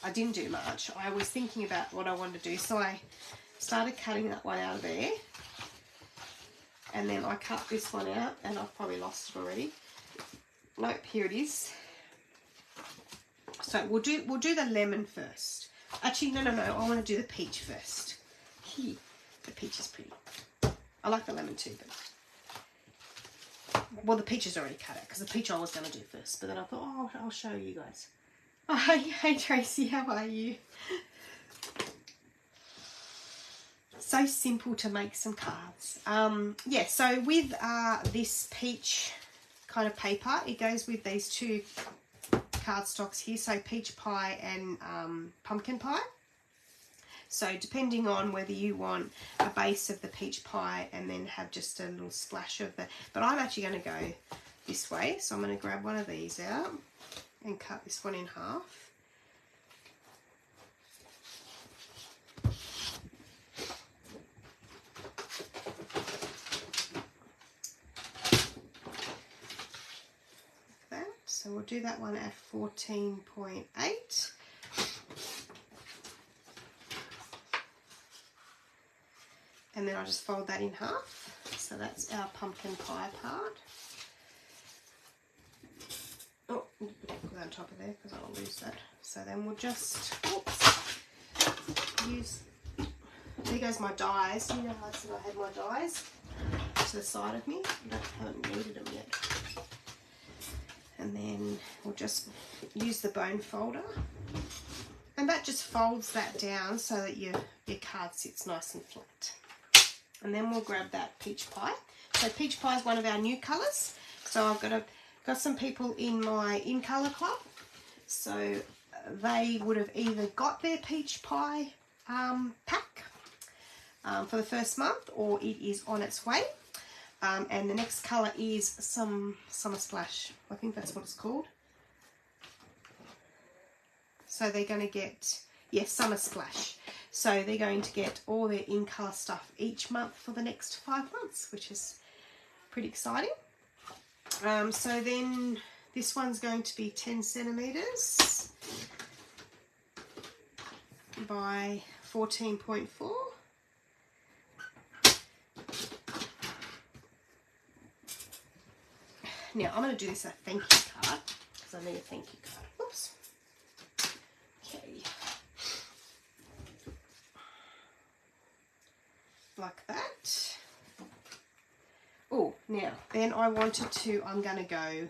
I didn't do much. I was thinking about what I wanted to do, so I started cutting that one out of there, and then I cut this one out, and I've probably lost it already. Nope, here it is. So we'll do the lemon first. Actually, no. I want to do the peach first. Here, the peach is pretty. I like the lemon too, but well, the peach is already cut out because the peach I was going to do first, but then I thought, oh, I'll show you guys. Oh, hey Tracy, how are you? So simple to make some cards. Yeah, so with this peach kind of paper, it goes with these 2 cardstocks here, so peach pie and pumpkin pie. So depending on whether you want a base of the peach pie and then have just a little splash of the, but I'm actually going to go this way, so I'm going to grab one of these out and cut this one in half. Like that. So we'll do that one at 14.8. And then I'll just fold that in half. So that's our pumpkin pie part. Oh, put that on top of there because I'll lose that. So then we'll just, use, there goes my dies. You know how I said I had my dies to the side of me? I haven't needed them yet. And then we'll just use the bone folder. And that just folds that down so that your card sits nice and flat. And then we'll grab that peach pie. So peach pie is one of our new colours. So I've got some people in my in colour club. So they would have either got their peach pie pack for the first month, or it is on its way. And the next colour is some Summer Splash. I think that's what it's called. So they're going to get, yes, Summer Splash. So they're going to get all their in-colour stuff each month for the next 5 months, which is pretty exciting. So then this one's going to be 10 centimetres by 14.4. Now I'm going to do this a thank you card because I need a thank you card. Oops. Okay. Like that. Oh, now then I'm going to go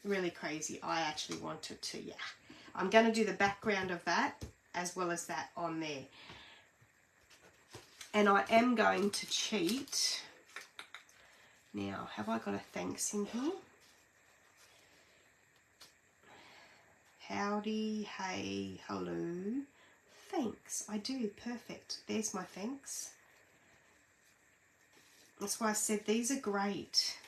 really crazy. I actually wanted to, yeah. I'm going to do the background of that as well as that on there. And I am going to cheat. Now, have I got a thanks in here? Howdy, hey, hello, thanks. I do, perfect. There's my thanks. That's why I said these are great.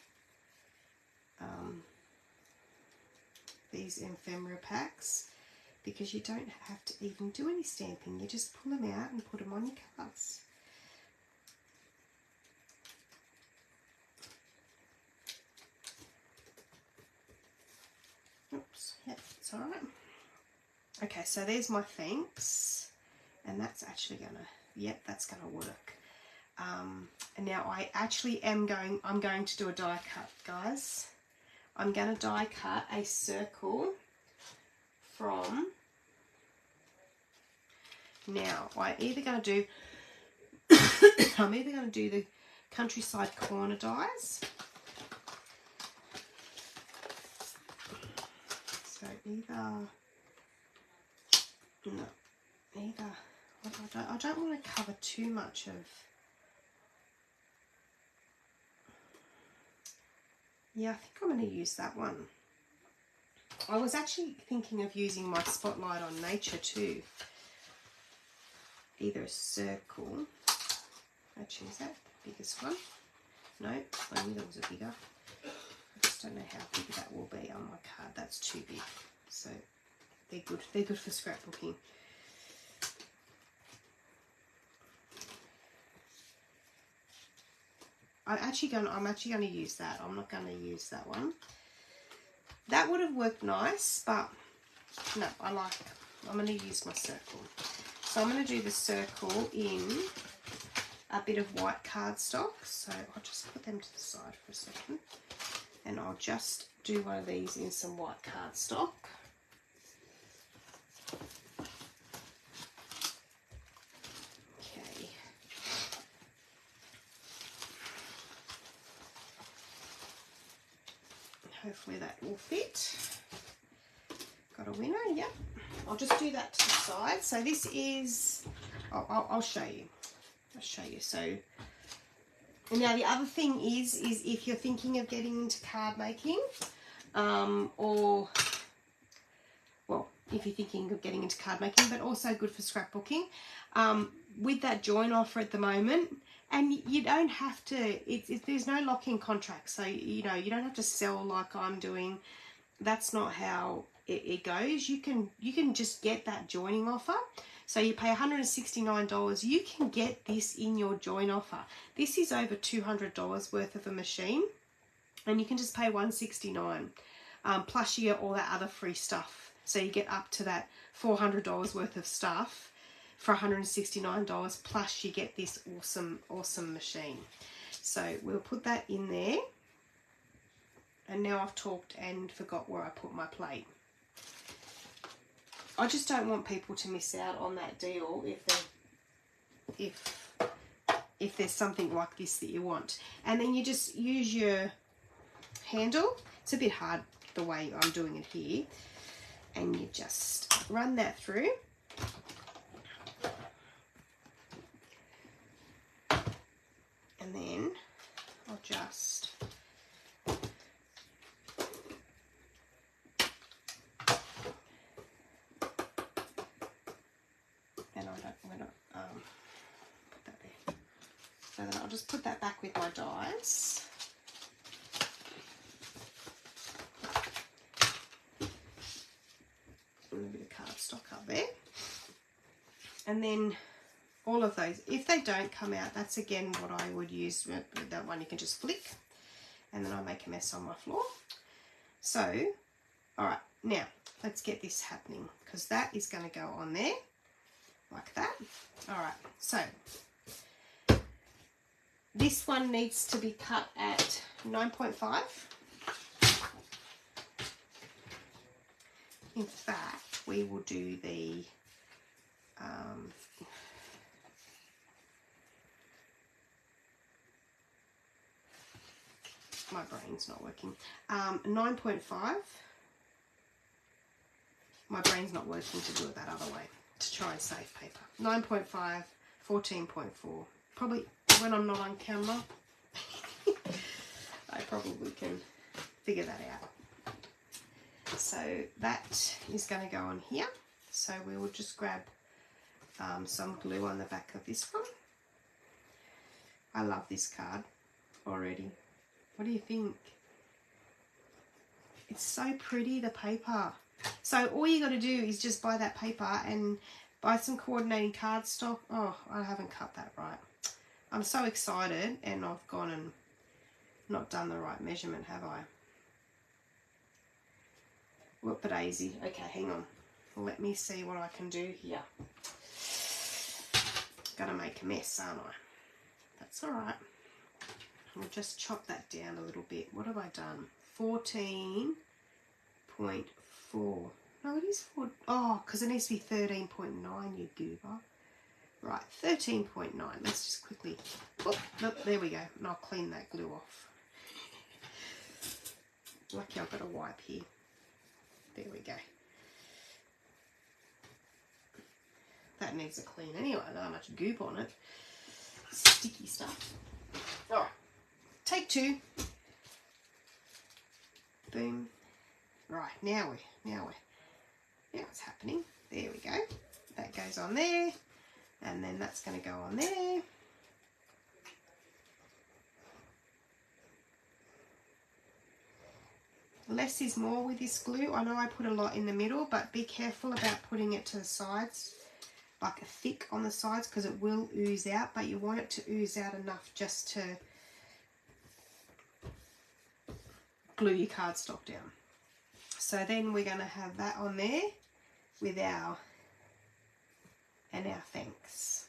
These ephemera packs, because you don't have to even do any stamping. You just pull them out and put them on your cards. Oops, yeah, it's all right. Okay, so there's my thanks, and that's actually gonna, yep, that's gonna work. And now I'm going to do a die cut, guys. I'm going to die cut a circle from, now I'm either going to do, I'm either going to do the countryside corner dies. So I don't want to cover too much of, yeah, I think I'm going to use that one. I was actually thinking of using my spotlight on nature too. Either a circle, actually is that the biggest one? No, I knew there was a bigger. I just don't know how big that will be on my card. That's too big. So they're good for scrapbooking. I'm actually going to use that. I'm not going to use that one. That would have worked nice, but no, I'm going to use my circle. So I'm going to do the circle in a bit of white cardstock. So I'll just put them to the side for a second, and I'll just do one of these in some white cardstock. Okay. Hopefully that will fit. Got a winner, yep. I'll just do that to the side. So this is, I'll show you. I'll show you. So now the other thing is if you're thinking of getting into card making, or, well, if you're thinking of getting into card making, but also good for scrapbooking, with that join offer at the moment, and you don't have to, there's no lock-in contract, so you know you don't have to sell like I'm doing. That's not how it goes. You can just get that joining offer. So you pay $169. You can get this in your join offer. This is over $200 worth of a machine, and you can just pay $169. Plus you get all that other free stuff. So you get up to that $400 worth of stuff for $169, plus you get this awesome machine. So we'll put that in there. And now I've talked and forgot where I put my plate. I just don't want people to miss out on that deal if there's something like this that you want. And then you just use your handle. It's a bit hard the way I'm doing it here. And you just run that through. And then I'll just put that there. So then I'll just put that back with my dies. And a bit of cardstock up there. And then all of those, if they don't come out, that's again what I would use. That one you can just flick, and then I make a mess on my floor. So, all right, now let's get this happening, because that is going to go on there like that. All right, so this one needs to be cut at 9.5. In fact, we will do the my brain's not working. 9.5. My brain's not working to do it that other way, to try and save paper. 9.5, 14.4. Probably when I'm not on camera, I probably can figure that out. So that is going to go on here. So we will just grab some glue on the back of this one. I love this card already. What do you think? It's so pretty, the paper. So all you got to do is just buy that paper and buy some coordinating cardstock. Oh, I haven't cut that right. I'm so excited, and I've gone and not done the right measurement, have I? Whoop-a-daisy. Okay, hang on. let me see what I can do here. Gonna make a mess, aren't I? That's all right. We'll just chop that down a little bit. What have I done? 14.4. No, it is 4. Oh, because it needs to be 13.9, you goober. Right, 13.9. Let's just quickly... Oh, look, there we go. And I'll clean that glue off. Lucky I've got a wipe here. There we go. That needs a clean anyway. I don't have much goop on it. Sticky stuff. Alright. Take 2. Boom. Right, now it's happening. There we go. That goes on there. And then that's going to go on there. Less is more with this glue. I know I put a lot in the middle, but be careful about putting it to the sides, like a thick on the sides, because it will ooze out, but you want it to ooze out enough just to glue your cardstock down. So then we're going to have that on there with our thanks.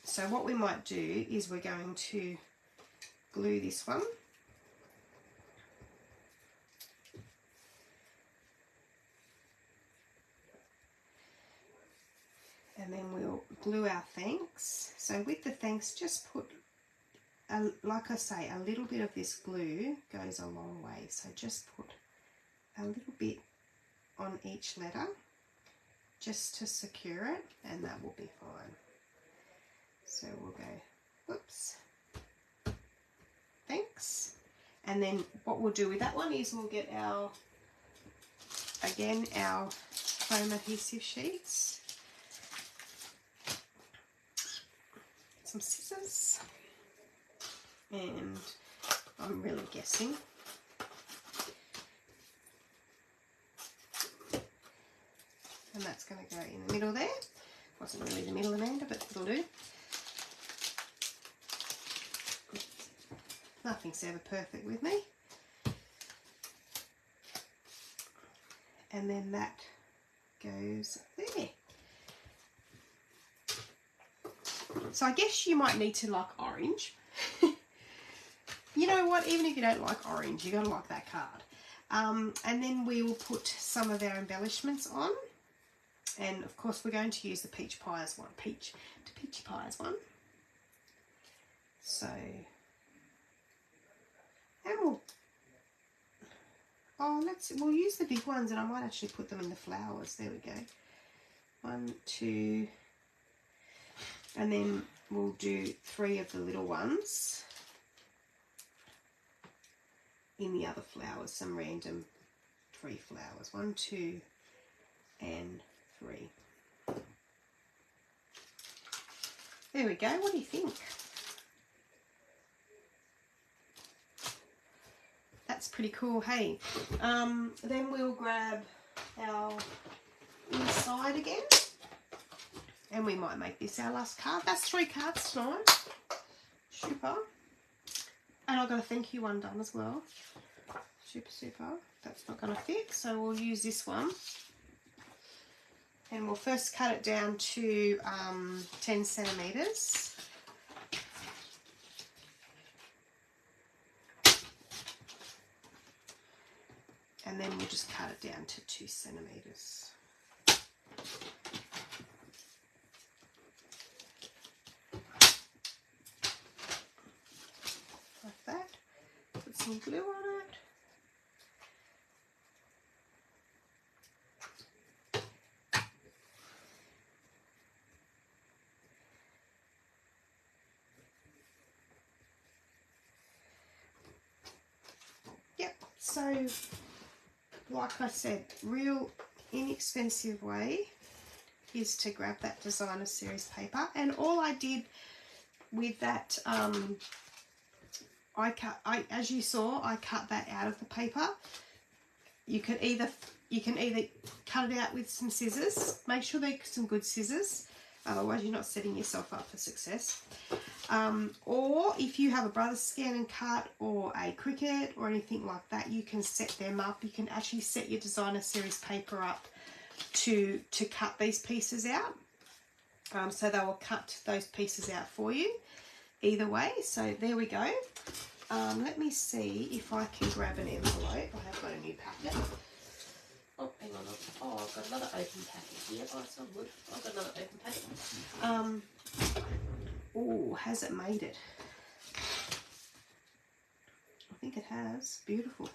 So what we might do is we're going to glue this one. And then we'll glue our thanks. So with the thanks, just put, like I say, a little bit of this glue goes a long way. So just put a little bit on each letter just to secure it, and that will be fine. So we'll go, whoops, thanks. And then what we'll do with that one is we'll get our, again, our foam adhesive sheets. Some scissors, and I'm really guessing, and that's going to go in the middle there. Wasn't really the middle, Amanda, but it'll do. Nothing's ever perfect with me. And then that goes there. So I guess you might need to like orange. You know what? Even if you don't like orange, you got to like that card. And then we will put some of our embellishments on. And of course, we're going to use the peach pies one. Peachy pies one. So, and we'll use the big ones, and I might actually put them in the flowers. There we go. 1, 2. And then we'll do 3 of the little ones in the other flowers, some random 3 flowers. 1, 2, and 3. There we go. What do you think? That's pretty cool, hey? Then we'll grab our inside again. And we might make this our last card. That's 3 cards tonight. Super. And I've got a thank you one done as well. Super, super. That's not going to fit, so we'll use this one. And we'll first cut it down to 10 centimetres. And then we'll just cut it down to 2 centimetres. Like that. Put some glue on it. Yep, so like I said, real inexpensive way is to grab that designer series paper. And all I did with that, as you saw, I cut that out of the paper. You can either cut it out with some scissors. Make sure they're some good scissors, otherwise you're not setting yourself up for success. Or if you have a Brothers Scan and Cut or a Cricut or anything like that, you can set them up. You can actually set your designer series paper up to cut these pieces out. So they will cut those pieces out for you either way. So there we go. Let me see if I can grab an envelope. I have got a new packet. Oh, hang on. Oh, I've got another open packet here. Oh, it's not good. I've got another open packet. Oh, has it made it? I think it has. Beautiful.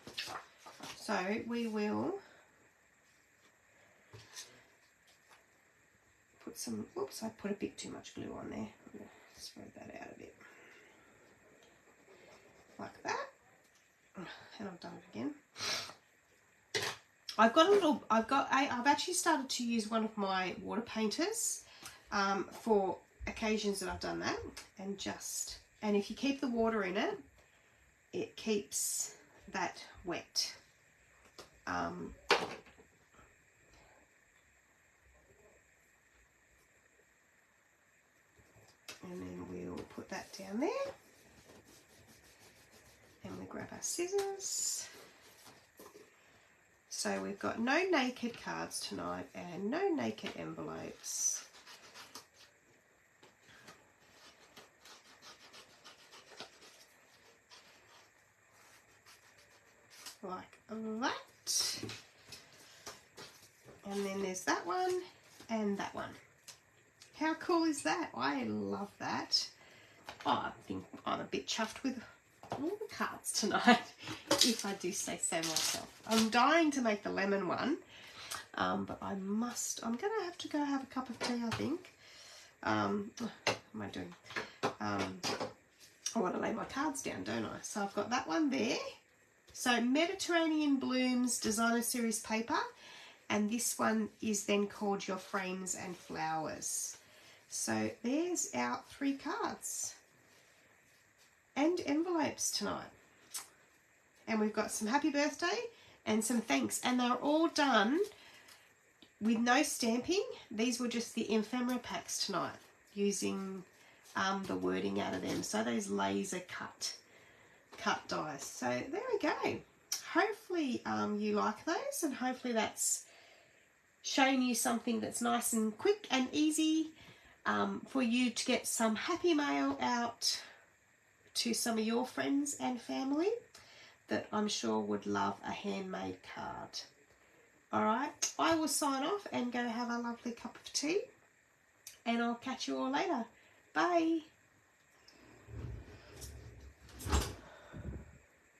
So we will put some, oops, I put a bit too much glue on there. I'm going to spread that out a bit. Like that. And I've done it again. I've actually started to use one of my water painters for occasions that I've done that, and if you keep the water in it, it keeps that wet. And then we'll put that down there, and we grab our scissors. So we've got no naked cards tonight and no naked envelopes. Like that. And then there's that one and that one. How cool is that? I love that. Oh, I think I'm a bit chuffed with all the cards tonight, if I do say so myself. I'm dying to make the lemon one, but I'm going to have to go have a cup of tea, I think. What am I doing? I want to lay my cards down, don't I? So I've got that one there. So Mediterranean Blooms Designer Series paper, and this one is then called Your Frames and Flowers. So there's our 3 cards and envelopes tonight. And we've got some happy birthday and some thanks, and they're all done with no stamping. These were just the ephemera packs tonight, using the wording out of them. So those laser cut dies. So there we go. Hopefully you like those, and hopefully that's shown you something that's nice and quick and easy for you to get some happy mail out to some of your friends and family that I'm sure would love a handmade card. All right, I will sign off and go have a lovely cup of tea, and I'll catch you all later. Bye.